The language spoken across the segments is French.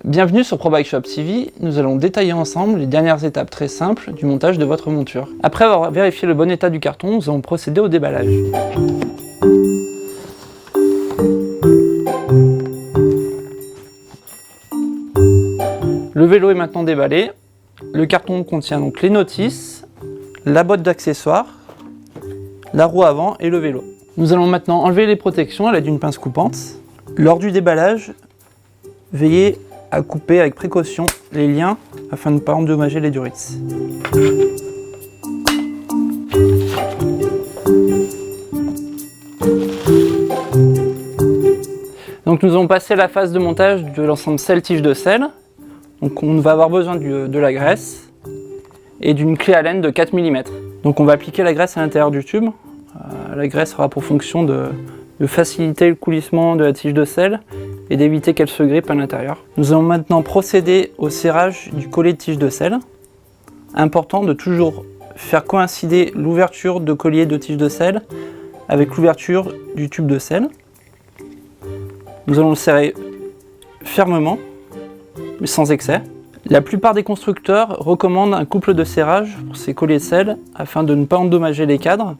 Bienvenue sur ProBike Shop TV, nous allons détailler ensemble les dernières étapes très simples du montage de votre monture. Après avoir vérifié le bon état du carton, nous allons procéder au déballage. Le vélo est maintenant déballé. Le carton contient donc les notices, la boîte d'accessoires, la roue avant et le vélo. Nous allons maintenant enlever les protections à l'aide d'une pince coupante. Lors du déballage, veillez à couper avec précaution les liens afin de ne pas endommager les durites. Donc nous allons passer à la phase de montage de l'ensemble selle-tige de selle. Donc on va avoir besoin de la graisse et d'une clé Allen de 4 mm. Donc on va appliquer la graisse à l'intérieur du tube. La graisse aura pour fonction de faciliter le coulissement de la tige de selle et d'éviter qu'elle se grippe à l'intérieur. Nous allons maintenant procéder au serrage du collier de tige de selle. Important de toujours faire coïncider l'ouverture de collier de tige de selle avec l'ouverture du tube de selle. Nous allons le serrer fermement, mais sans excès. La plupart des constructeurs recommandent un couple de serrage pour ces colliers de selle afin de ne pas endommager les cadres.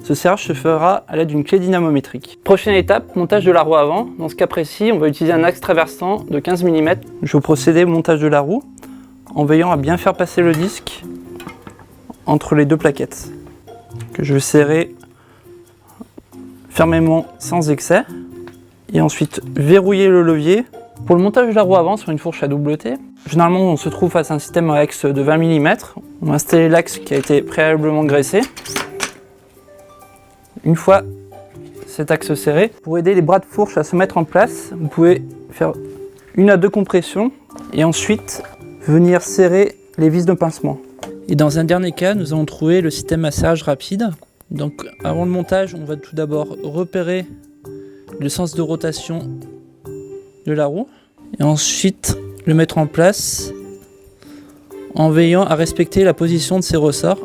Ce serrage se fera à l'aide d'une clé dynamométrique. Prochaine étape, montage de la roue avant. Dans ce cas précis, on va utiliser un axe traversant de 15 mm. Je vais procéder au montage de la roue en veillant à bien faire passer le disque entre les deux plaquettes, que je vais serrer fermement sans excès, et ensuite verrouiller le levier. Pour le montage de la roue avant sur une fourche à double T, généralement on se trouve face à un système à axe de 20 mm. On va installer l'axe qui a été préalablement graissé. Une fois cet axe serré, pour aider les bras de fourche à se mettre en place, vous pouvez faire 1 à 2 compressions et ensuite venir serrer les vis de pincement. Et dans un dernier cas, nous allons trouver le système à serrage rapide. Donc avant le montage, on va tout d'abord repérer le sens de rotation de la roue et ensuite le mettre en place en veillant à respecter la position de ses ressorts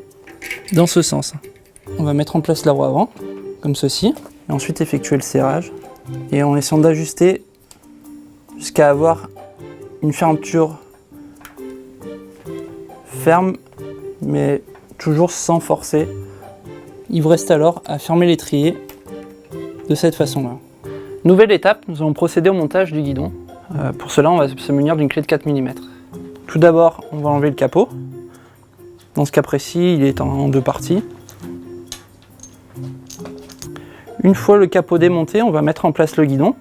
dans ce sens. On va mettre en place la roue avant, comme ceci, et ensuite effectuer le serrage, et en essayant d'ajuster jusqu'à avoir une fermeture ferme, mais toujours sans forcer. Il vous reste alors à fermer l'étrier de cette façon-là. Nouvelle étape, nous allons procéder au montage du guidon. Pour cela, on va se munir d'une clé de 4 mm. Tout d'abord, on va enlever le capot. Dans ce cas précis, il est en 2 parties. Une fois le capot démonté, on va mettre en place le guidon.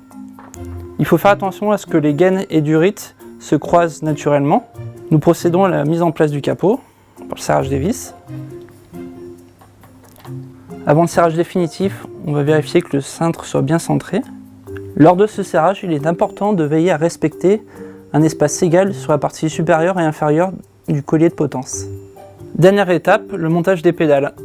Il faut faire attention à ce que les gaines et durites se croisent naturellement. Nous procédons à la mise en place du capot par le serrage des vis. Avant le serrage définitif, on va vérifier que le cintre soit bien centré. Lors de ce serrage, il est important de veiller à respecter un espace égal sur la partie supérieure et inférieure du collier de potence. Dernière étape, le montage des pédales.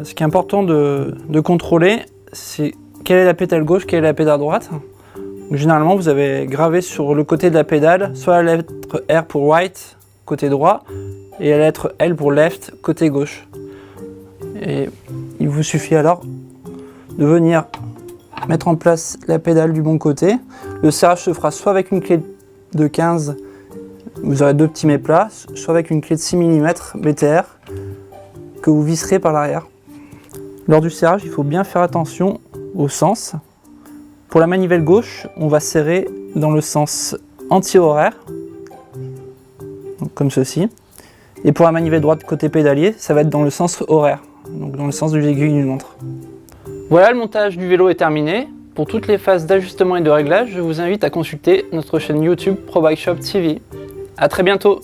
Ce qui est important de contrôler, c'est quelle est la pédale gauche, quelle est la pédale droite. Donc, généralement, vous avez gravé sur le côté de la pédale soit la lettre R pour right, côté droit, et la lettre L pour left, côté gauche. Et il vous suffit alors de venir mettre en place la pédale du bon côté. Le serrage se fera soit avec une clé de 15, vous aurez 2 petits méplats, soit avec une clé de 6 mm BTR que vous visserez par l'arrière. Lors du serrage, il faut bien faire attention au sens. Pour la manivelle gauche, on va serrer dans le sens anti-horaire, comme ceci. Et pour la manivelle droite côté pédalier, ça va être dans le sens horaire, donc dans le sens de l'aiguille d'une montre. Voilà, le montage du vélo est terminé. Pour toutes les phases d'ajustement et de réglage, je vous invite à consulter notre chaîne YouTube ProBike Shop TV. A très bientôt!